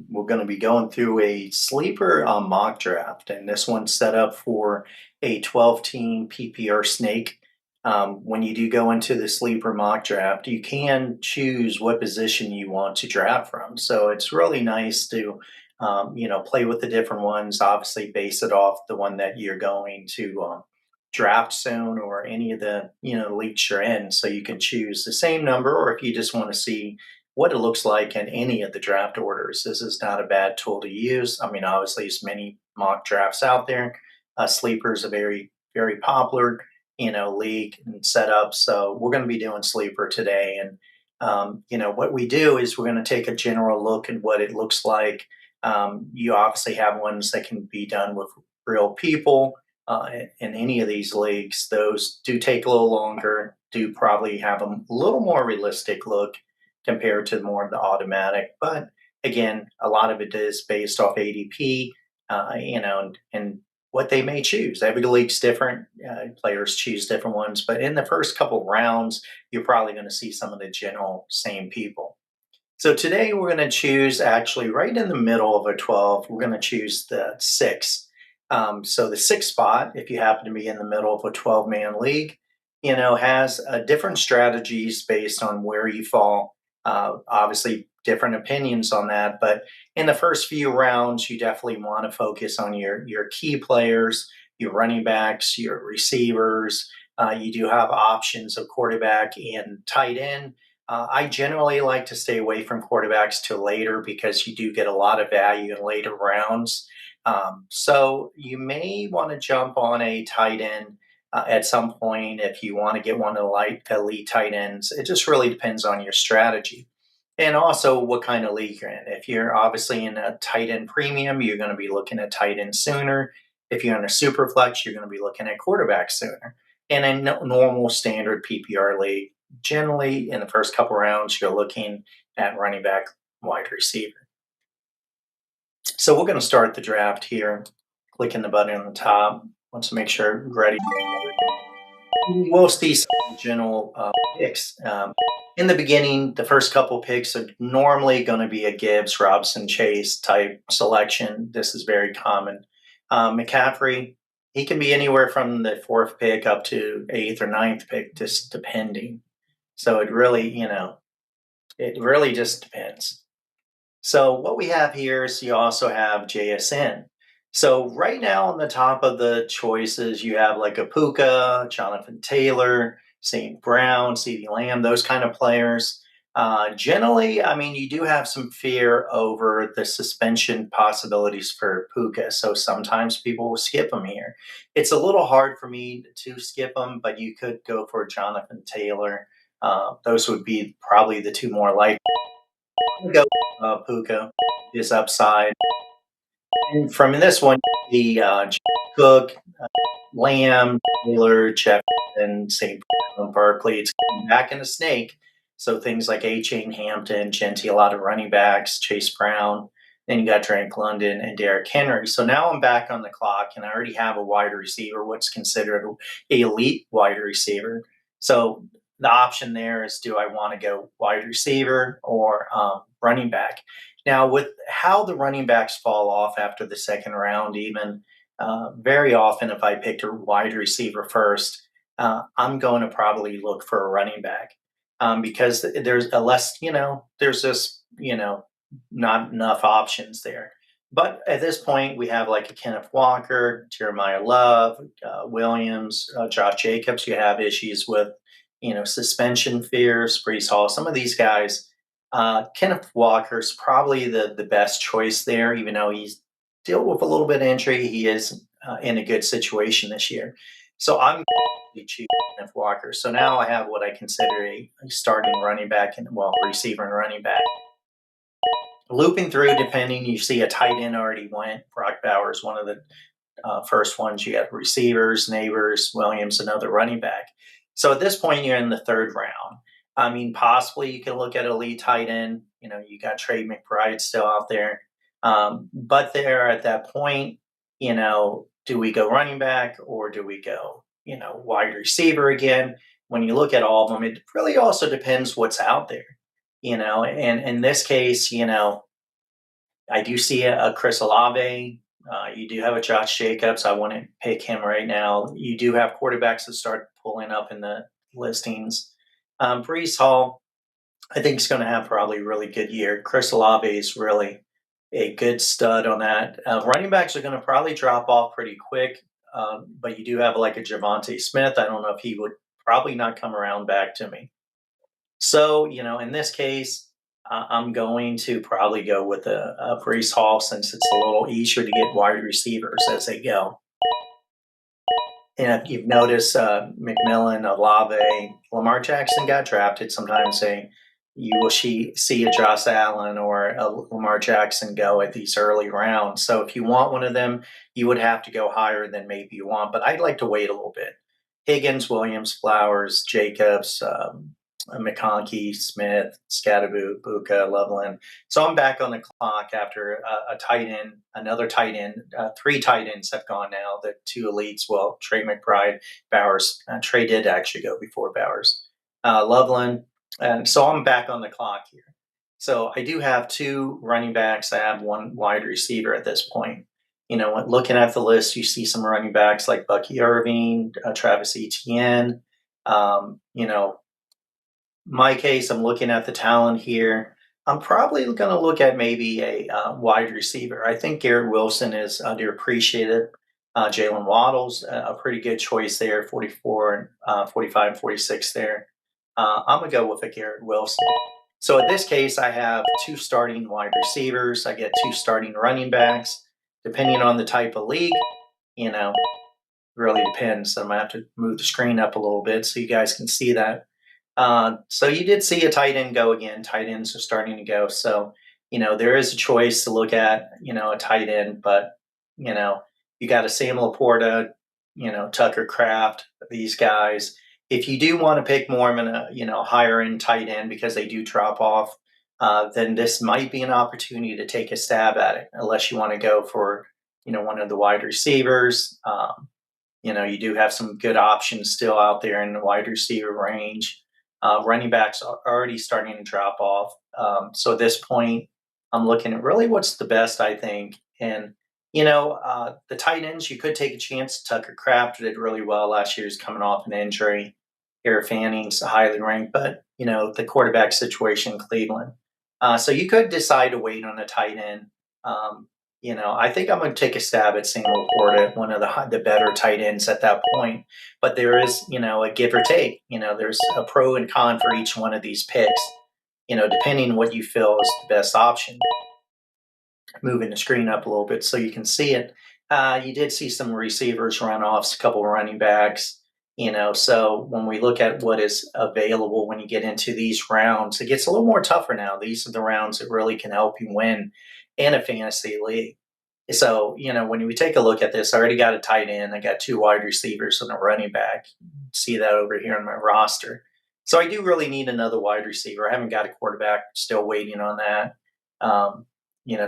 We're going to be going through a sleeper mock draft, and this one's set up for a 12-team PPR snake. When you do go into the sleeper mock draft, you can choose what position you want to draft from. So it's really nice to, play with the different ones. Obviously, base it off the one that you're going to draft soon, or any of the leagues you're in. So you can choose the same number, or if you just want to see what it looks like in any of the draft orders. This is not a bad tool to use. I mean, obviously, there's many mock drafts out there. Sleeper is a very, very popular, league and setup. So we're going to be doing sleeper today. And, what we do is we're going to take a general look at what it looks like. You obviously have ones that can be done with real people. In any of these leagues, those do take a little longer, do probably have a little more realistic look compared to more of the automatic. But again, a lot of it is based off ADP, and what they may choose. Every league's different. Players choose different ones. But in the first couple rounds, you're probably going to see some of the general same people. So today we're going to choose actually right in the middle of a 12. We're going to choose the six. So the sixth spot, if you happen to be in the middle of a 12-man league, has different strategies based on where you fall. Obviously, different opinions on that, but in the first few rounds, you definitely want to focus on your key players, your running backs, your receivers. You do have options of quarterback and tight end. I generally like to stay away from quarterbacks till later because you do get a lot of value in later rounds. So you may want to jump on a tight end at some point if you want to get one of the elite tight ends. It just really depends on your strategy. And also what kind of league you're in. If you're obviously in a tight end premium, you're going to be looking at tight end sooner. If you're in a super flex, you're going to be looking at quarterback sooner. In a normal standard PPR league, generally in the first couple rounds, you're looking at running back, wide receiver. So we're going to start the draft here. Clicking the button on the top. Want to make sure we're ready. We'll see some general picks. In the beginning, the first couple picks are normally going to be a Gibbs, Robson, Chase type selection. This is very common. McCaffrey, he can be anywhere from the fourth pick up to eighth or ninth pick, just depending. So it really just depends. So what we have here is you also have JSN. So right now on the top of the choices, you have like a Puka, Jonathan Taylor, St. Brown, CeeDee Lamb, those kind of players. Generally, I mean, you do have some fear over the suspension possibilities for Puka. So sometimes people will skip him here. It's a little hard for me to skip him, but you could go for Jonathan Taylor. Those would be probably the two more likely. Go Puka, his upside. And from this one, the Cook, Lamb, Taylor, Jefferson, St. Brown, Barkley. It's back in the snake. So things like A-Chain, Hampton, Genty, a lot of running backs, Chase Brown. Then you got Drake London and Derrick Henry. So now I'm back on the clock, and I already have a wide receiver, what's considered an elite wide receiver. So the option there is, do I want to go wide receiver or running back? Now, with how the running backs fall off after the second round, even very often, if I picked a wide receiver first, I'm going to probably look for a running back because there's a less, there's just, not enough options there. But at this point, we have like a Kenneth Walker, Jeremiah Love, Williams, Josh Jacobs. You have issues with, suspension fears, Brees Hall. Some of these guys, Kenneth Walker's probably the best choice there, even though he's dealt with a little bit of injury. He is in a good situation this year. So I'm going to choose Kenneth Walker. So now I have what I consider a starting running back and, well, receiver and running back. Looping through, depending, you see a tight end already went. Brock Bowers, one of the first ones. You got receivers, Neighbors, Williams, another running back. So at this point, you're in the third round. I mean, possibly you can look at elite tight end. You got Trey McBride still out there. But there at that point, do we go running back or do we go, wide receiver again? When you look at all of them, it really also depends what's out there, and in this case, I do see a Chris Olave. You do have a Josh Jacobs. I wouldn't pick him right now. You do have quarterbacks that start pulling up in the listings. Brees Hall, I think, is going to have probably a really good year. Chris Olave is really a good stud on that. Running backs are going to probably drop off pretty quick, but you do have like a Javante Smith. I don't know if he would probably not come around back to me. So, in this case, I'm going to probably go with a Brees Hall since it's a little easier to get wide receivers as they go. And if you've noticed, McMillan, Olave, Lamar Jackson got drafted. Sometimes you will see a Josh Allen or a Lamar Jackson go at these early rounds. So if you want one of them, you would have to go higher than maybe you want. But I'd like to wait a little bit. Higgins, Williams, Flowers, Jacobs, McConkey, Smith, Scatterboot, Buka, Loveland. So I'm back on the clock after a tight end, another tight end. Three tight ends have gone now. The two elites, well, Trey McBride, Bowers. Trey did actually go before Bowers. Loveland. And so I'm back on the clock here. So I do have two running backs. I have one wide receiver at this point. Looking at the list, you see some running backs like Bucky Irving, Travis Etienne. My case, I'm looking at the talent here. I'm probably going to look at maybe a wide receiver. I think Garrett Wilson is underappreciated. Jalen Waddle's a pretty good choice there, 44, 45, 46 there. I'm going to go with a Garrett Wilson. So in this case, I have two starting wide receivers. I get two starting running backs. Depending on the type of league, you know, really depends. So I'm going to have to move the screen up a little bit so you guys can see that. So you did see a tight end go again. Tight ends are starting to go. So, there is a choice to look at, a tight end, but, you got a Sam Laporta, Tucker Kraft, these guys. If you do want to pick more of a, higher end tight end because they do drop off, then this might be an opportunity to take a stab at it, unless you want to go for, one of the wide receivers. You do have some good options still out there in the wide receiver range. Running backs are already starting to drop off. So at this point, I'm looking at really what's the best, I think. And, the tight ends, you could take a chance. Tucker Kraft did really well last year. He's coming off an injury. Eric Fanning's highly ranked, but, the quarterback situation in Cleveland. So you could decide to wait on a tight end. I think I'm going to take a stab at Sam Laporta, one of the better tight ends at that point. But there is, a give or take. There's a pro and con for each one of these picks. Depending on what you feel is the best option. Moving the screen up a little bit so you can see it. You did see some receivers run off, a couple of running backs. So when we look at what is available when you get into these rounds, it gets a little more tougher now. These are the rounds that really can help you win in a fantasy league. So, when we take a look at this, I already got a tight end. I got two wide receivers and a running back. See that over here on my roster. So I do really need another wide receiver. I haven't got a quarterback, still waiting on that.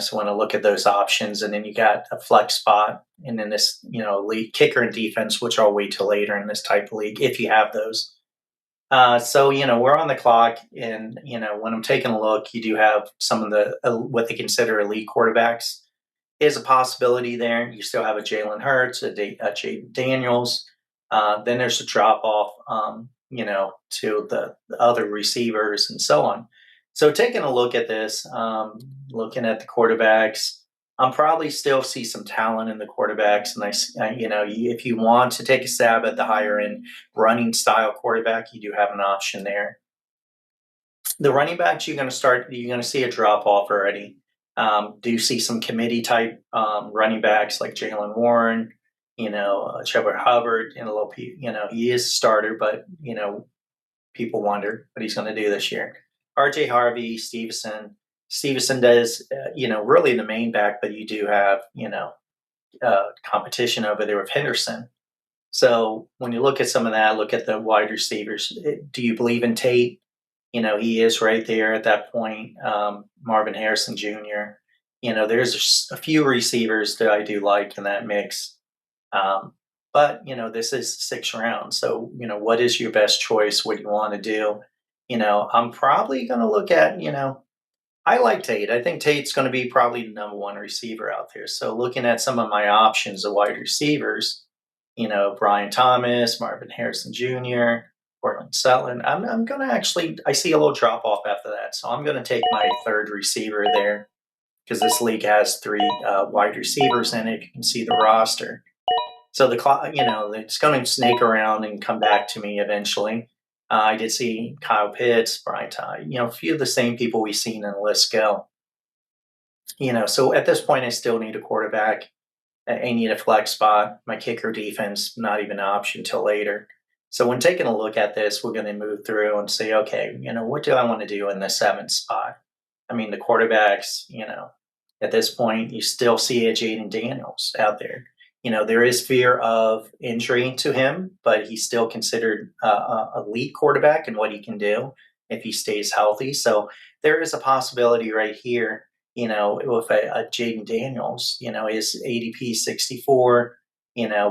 So when I look at those options, and then you got a flex spot, and then this, league kicker and defense, which I'll wait till later in this type of league if you have those. So we're on the clock, and when I'm taking a look, you do have some of the what they consider elite quarterbacks is a possibility there. You still have a Jalen Hurts, a Jaden Daniels. Then there's a drop off, to the other receivers and so on. So taking a look at this, looking at the quarterbacks, I'm probably still see some talent in the quarterbacks. And if you want to take a stab at the higher end running style quarterback, you do have an option there. The running backs, you're going to see a drop off already. Do see some committee type running backs like Jalen Warren, Trevor Hubbard, and a little, he is a starter, but, people wonder what he's going to do this year. RJ Harvey, Stevenson. Stevenson does, really the main back, but you do have, competition over there with Henderson. So when you look at some of that, look at the wide receivers. Do you believe in Tate? He is right there at that point. Marvin Harrison Jr. There's a few receivers that I do like in that mix. But, this is 6 rounds. So, what is your best choice? What do you want to do? I'm probably going to look at, I like Tate. I think Tate's going to be probably the number one receiver out there. So looking at some of my options of wide receivers, Brian Thomas, Marvin Harrison Jr., Portland Sutton. I'm going to actually, I see a little drop off after that. So I'm going to take my third receiver there because this league has three wide receivers in it. You can see the roster. So the clock, it's going to snake around and come back to me eventually. I did see Kyle Pitts, Brian Ty, a few of the same people we've seen in the list go. So at this point, I still need a quarterback. I need a flex spot. My kicker defense, not even an option till later. So when taking a look at this, we're going to move through and say, okay, what do I want to do in the seventh spot? I mean, the quarterbacks, at this point, you still see a Jaden Daniels out there. There is fear of injury to him, but he's still considered a elite quarterback and what he can do if he stays healthy. So there is a possibility right here, with a Jaden Daniels, his ADP 64,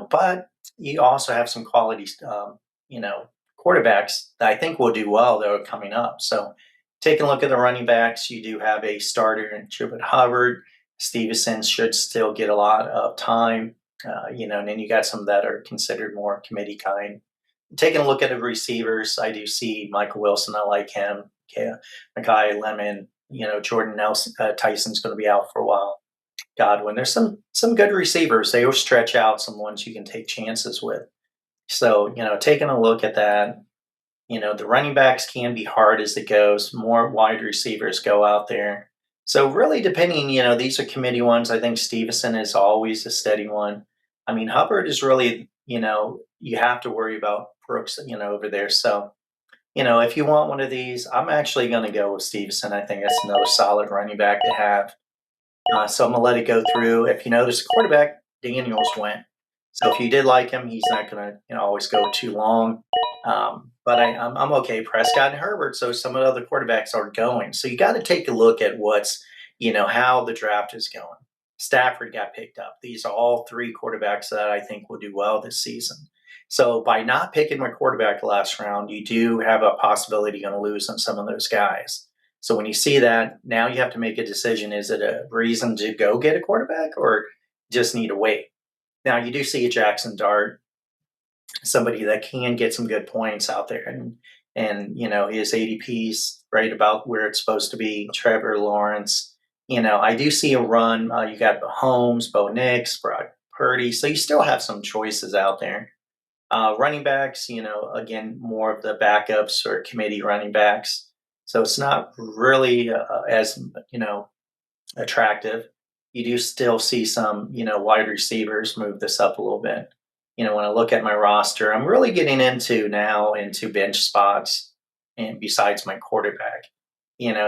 but you also have some quality, quarterbacks that I think will do well that are coming up. So taking a look at the running backs, you do have a starter in Chuba Hubbard. Stevenson should still get a lot of time, and then you got some that are considered more committee kind. Taking a look at the receivers, I do see Michael Wilson. I like him. Okay, Makai Lemon. Jordan Nelson, Tyson's going to be out for a while. Godwin. There's some good receivers. They will stretch out some ones you can take chances with. So taking a look at that, the running backs can be hard as it goes. More wide receivers go out there. So really depending, these are committee ones. I think Stevenson is always a steady one. I mean, Hubbard is really, you have to worry about Brooks, over there. So, if you want one of these, I'm actually going to go with Stevenson. I think that's another solid running back to have. So I'm gonna let it go through. If you notice, quarterback Daniels went. So if you did like him, he's not gonna always go too long. But I'm okay. Prescott and Herbert. So some of the other quarterbacks are going. So you got to take a look at what's how the draft is going. Stafford got picked up. These are all three quarterbacks that I think will do well this season. So by not picking my quarterback last round, you do have a possibility you're going to lose on some of those guys. So when you see that, now you have to make a decision. Is it a reason to go get a quarterback or just need to wait? Now you do see a Jackson Dart, somebody that can get some good points out there, and his ADP's right about where it's supposed to be. Trevor Lawrence, I do see a run. You got Holmes, Bo Nix, Brock Purdy, so you still have some choices out there. Running backs, again, more of the backups or committee running backs. So it's not really as, attractive. You do still see some, wide receivers move this up a little bit. When I look at my roster, I'm really getting into bench spots and besides my quarterback.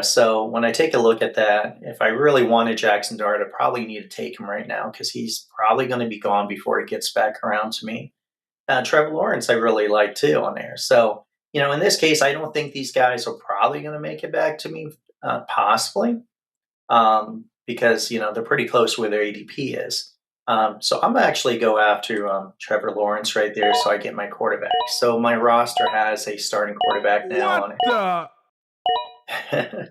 So when I take a look at that, if I really wanted Jackson Dart, I probably need to take him right now because he's probably going to be gone before he gets back around to me. Trevor Lawrence, I really like too on there. So, in this case, I don't think these guys are probably going to make it back to me, possibly, because, they're pretty close where their ADP is. So I'm going to actually go after Trevor Lawrence right there so I get my quarterback. So my roster has a starting quarterback now What on the? it.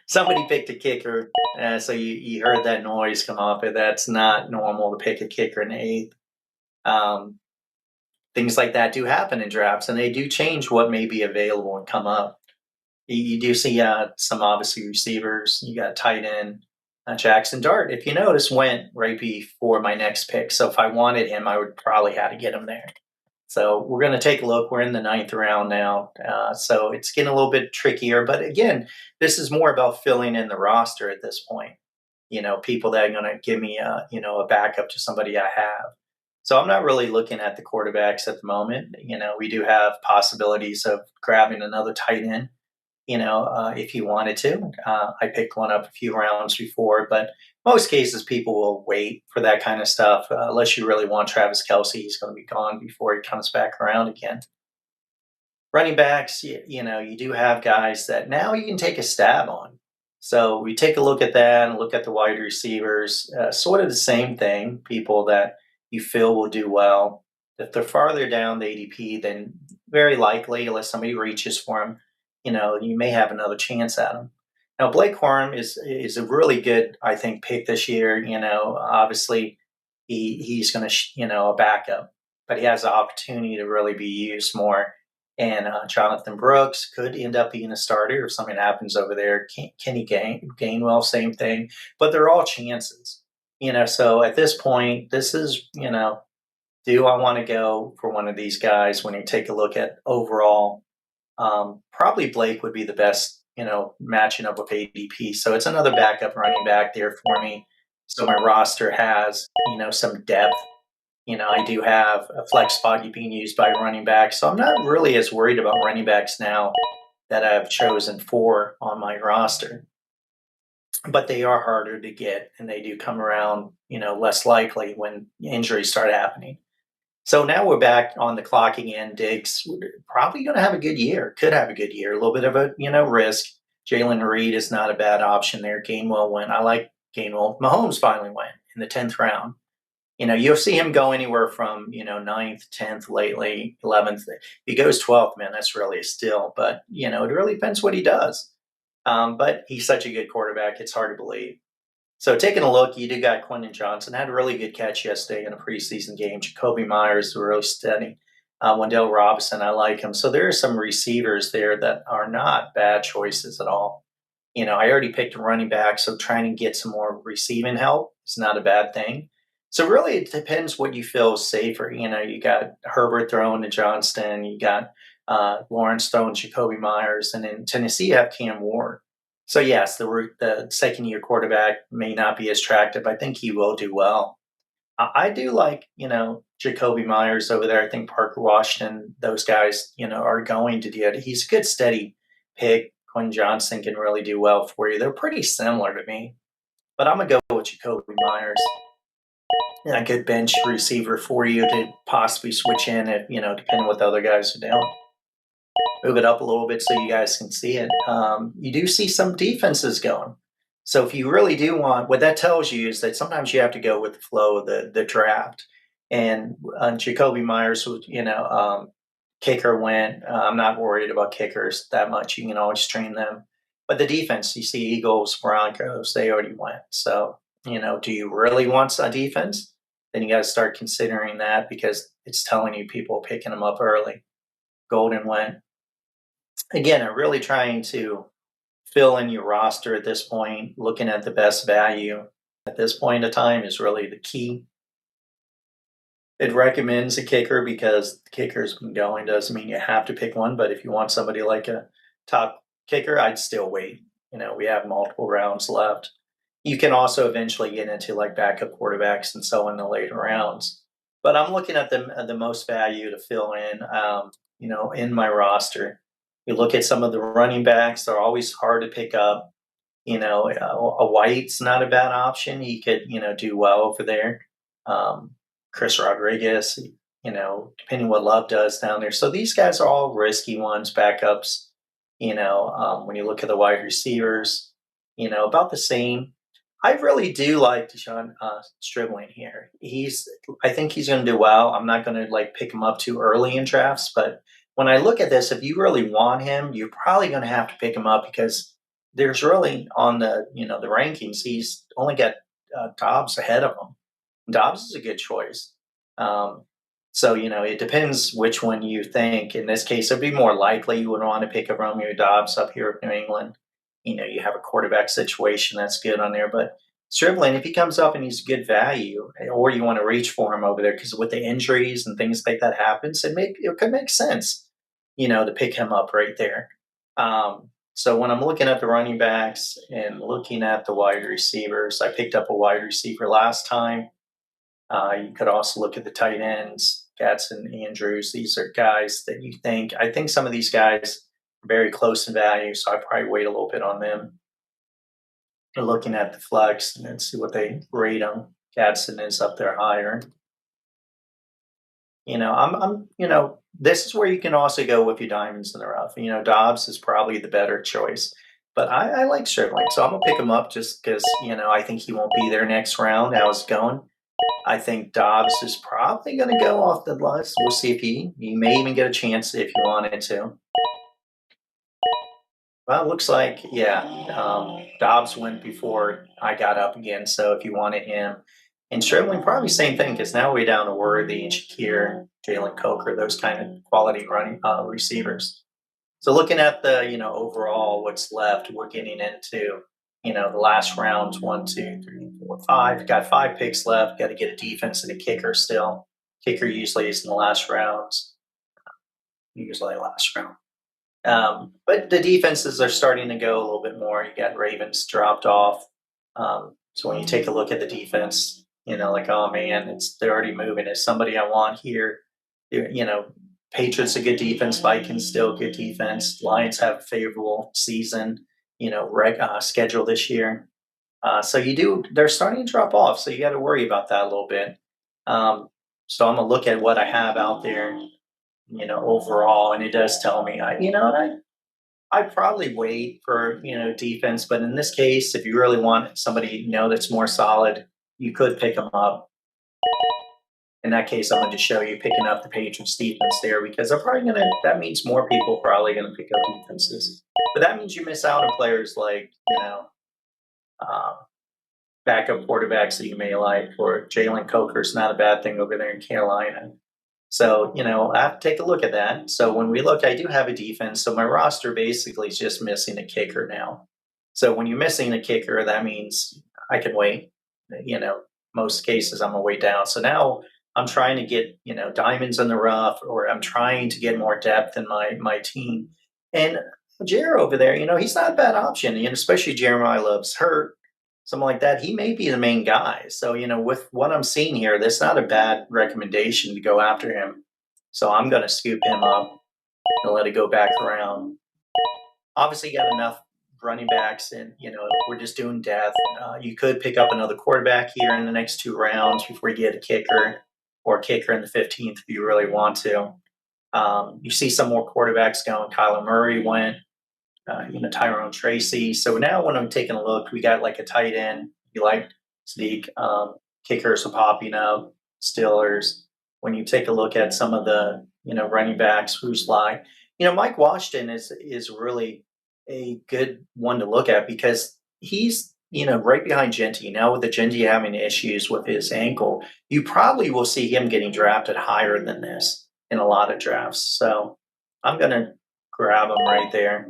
Somebody picked a kicker, so you heard that noise come off it. That's not normal to pick a kicker in the eighth. Um, Things like that do happen in drafts, and they do change what may be available and come up. You do see some obviously receivers. You got tight end Jackson Dart. If you notice, went right before my next pick. So if I wanted him, I would probably have to get him there. So we're going to take a look. We're in the ninth round now, so it's getting a little bit trickier. But again, this is more about filling in the roster at this point. People that are going to give me a backup to somebody I have. So I'm not really looking at the quarterbacks at the moment. We do have possibilities of grabbing another tight end. If you wanted to, I picked one up a few rounds before, but most cases people will wait for that kind of stuff unless you really want Travis Kelsey. He's going to be gone before he comes back around again. Running backs, you do have guys that now you can take a stab on. So we take a look at that and look at the wide receivers, sort of the same thing, people that you feel will do well. If they're farther down the ADP, then very likely, unless somebody reaches for them, you may have another chance at them. Now Blake Corum is a really good, I think, pick this year. Obviously he's going to a backup, but he has the opportunity to really be used more. And Jonathan Brooks could end up being a starter if something happens over there. Kenny Gainwell, same thing, but they're all chances. So at this point, this is do I want to go for one of these guys when you take a look at overall probably Blake would be the best, matching up with ADP. So it's another backup running back there for me. So my roster has, some depth. I do have a flex spot being used by running back. So I'm not really as worried about running backs now that I've chosen four on my roster. But they are harder to get and they do come around, less likely when injuries start happening. So now we're back on the clock again. Diggs probably going to have a good year. Could have a good year. A little bit of a risk. Jalen Reed is not a bad option there. Gainwell went. I like Gainwell. Mahomes finally went in the 10th round. You'll see him go anywhere from ninth, 10th, lately 11th. If he goes 12th, man, that's really a steal. But it really depends what he does. But he's such a good quarterback. It's hard to believe. So taking a look, you do got Quentin Johnson had a really good catch yesterday in a preseason game. Jacoby Myers was really steady. Wendell Robinson, I like him. So there are some receivers there that are not bad choices at all. I already picked a running back, so trying to get some more receiving help is not a bad thing. So really, it depends what you feel is safer. You got Herbert throwing to Johnston, you got Lawrence throwing Jacoby Myers, and in Tennessee you have Cam Ward. So yes, the second year quarterback may not be as attractive. I think he will do well. I do like Jacoby Myers over there. I think Parker Washington, those guys are going to do it. He's a good steady pick. Quinn Johnson can really do well for you. They're pretty similar to me, but I'm gonna go with Jacoby Myers. A good bench receiver for you to possibly switch in if depending what the other guys are doing. Move it up a little bit so you guys can see it. You do see some defenses going. So if you really do want, what that tells you is that sometimes you have to go with the flow of the draft. And Jacoby Myers, kicker went. I'm not worried about kickers that much. You can always train them. But the defense, you see Eagles, Broncos, they already went. So, do you really want a defense? Then you got to start considering that because it's telling you people picking them up early. Golden went. Again, I'm really trying to fill in your roster at this point. Looking at the best value at this point of time is really the key. It recommends a kicker because the kicker's been going. Doesn't mean you have to pick one, but if you want somebody like a top kicker, I'd still wait. We have multiple rounds left. You can also eventually get into like backup quarterbacks and so in the later rounds. But I'm looking at the most value to fill in, in my roster. You look at some of the running backs; they're always hard to pick up. A White's not a bad option. He could, do well over there. Chris Rodriguez, depending what Love does down there. So these guys are all risky ones, backups. When you look at the wide receivers, about the same. I really do like Deshaun Stribling here. I think he's going to do well. I'm not going to like pick him up too early in drafts, but when I look at this, if you really want him, you're probably going to have to pick him up because there's really on the rankings, he's only got Dobbs ahead of him. Dobbs is a good choice. Um, so it depends which one you think. In this case, it'd be more likely you would want to pick a Romeo Dobbs up here in New England. You have a quarterback situation that's good on there, but Stribling, if he comes up and he's good value, or you want to reach for him over there because with the injuries and things like that happens, it could make sense, to pick him up right there. So when I'm looking at the running backs and looking at the wide receivers, I picked up a wide receiver last time. You could also look at the tight ends, Gadsden, Andrews. These are guys that I think some of these guys are very close in value, so I probably wait a little bit on them. We're looking at the flex and then see what they rate them. Gadsden is up there higher. This is where you can also go with your diamonds in the rough. Dobbs is probably the better choice, but I like Stribling, so I'm gonna pick him up just because I think he won't be there next round. How's it going? I think Dobbs is probably going to go off the list. We'll see if he may even get a chance if he wanted to. Well, it looks like, yeah, Dobbs went before I got up again. So if you wanted him, and Stribling, probably same thing because now we're down to Worthy and Shakir, Jalen Coker, those kind of quality running receivers. So looking at the overall what's left, we're getting into the last rounds 1, 2, 3, 4, 5. Got 5 picks left. Got to get a defense and a kicker still. Kicker usually is in the last rounds. Usually last round. But the defenses are starting to go a little bit more. You got Ravens dropped off. So when you take a look at the defense, like, oh man, they're already moving. Is somebody I want here? You know, Patriots a good defense. Vikings still good defense. Lions have a favorable season. Schedule this year. So they're starting to drop off. So you got to worry about that a little bit. Um, so I'm gonna look at what I have out there, overall, and it does tell me, I'd probably wait for, defense, but in this case, if you really want somebody that's more solid, you could pick them up. In that case, I'm going to show you picking up the Patriots defense there because they're probably going to. That means more people probably going to pick up defenses, but that means you miss out on players like uh, backup quarterbacks that you may like, or Jalen Coker's not a bad thing over there in Carolina. So, I have to take a look at that. So when we look, I do have a defense. So my roster basically is just missing a kicker now. So when you're missing a kicker, that means I can wait. You know, most cases I'm gonna wait down. So now I'm trying to get, diamonds in the rough, or I'm trying to get more depth in my team. And Jer over there, he's not a bad option. Especially Jeremiah Love's hurt, something like that, he may be the main guy. So, with what I'm seeing here, that's not a bad recommendation to go after him. So I'm going to scoop him up and let it go back around. Obviously, you got enough running backs, and we're just doing depth. You could pick up another quarterback here in the next 2 rounds before you get a kicker, or a kicker in the 15th if you really want to. You see some more quarterbacks going. Kyler Murray went. Tyrone Tracy. So now when I'm taking a look, we got like a tight end. You like Sneak, kickers are popping up, Steelers. When you take a look at some of the, running backs, who's like, Mike Washington is really a good one to look at because he's, right behind Genty. Now with the Genty having issues with his ankle, you probably will see him getting drafted higher than this in a lot of drafts. So I'm going to grab him right there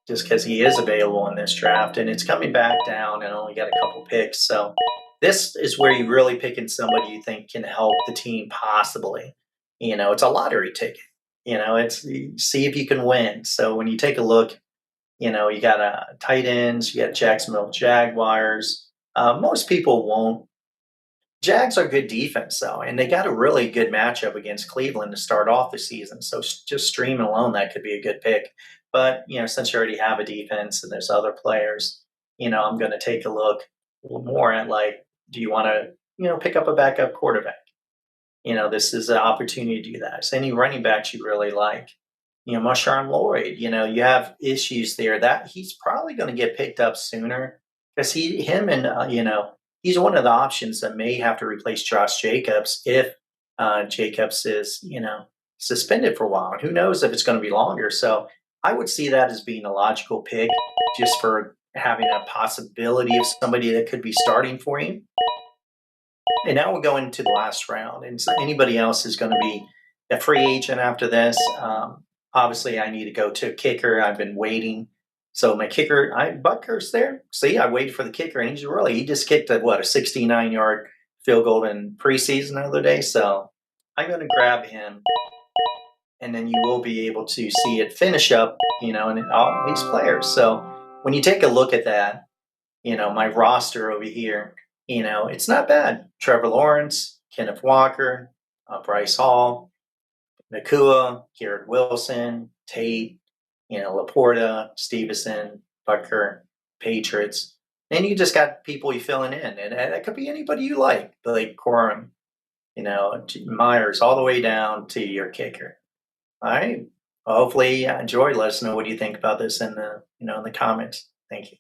just because he is available in this draft, and it's coming back down and only got a couple picks. So this is where you really picking somebody you think can help the team possibly. It's a lottery ticket. It's see if you can win. So when you take a look, you got tight ends, you got Jacksonville Jaguars. Most people won't. Jags are good defense though, and they got a really good matchup against Cleveland to start off the season. So just streaming alone, that could be a good pick. But since you already have a defense and there's other players, I'm going to take a look a little more at, like, do you want to pick up a backup quarterback? This is an opportunity to do that. So any running backs you really like, Marshawn Lloyd, you have issues there that he's probably going to get picked up sooner because him and he's one of the options that may have to replace Josh Jacobs if Jacobs is, suspended for a while. And who knows if it's going to be longer. So I would see that as being a logical pick just for having a possibility of somebody that could be starting for you. And now we're going to the last round. And so anybody else is going to be a free agent after this. Obviously, I need to go to a kicker. I've been waiting. So my kicker, Butker's there. See, I waited for the kicker, and he just kicked a 69-yard field goal in preseason the other day. So I'm going to grab him, and then you will be able to see it finish up, and all these players. So when you take a look at that, my roster over here, it's not bad. Trevor Lawrence, Kenneth Walker, Bryce Hall, Nakua, Garrett Wilson, Tate, Laporta, Stevenson, Butker, Patriots. And you just got people you filling in. And that could be anybody you like Corum, Myers, all the way down to your kicker. All right. Well, hopefully you enjoy. Let us know what you think about this in the comments. Thank you.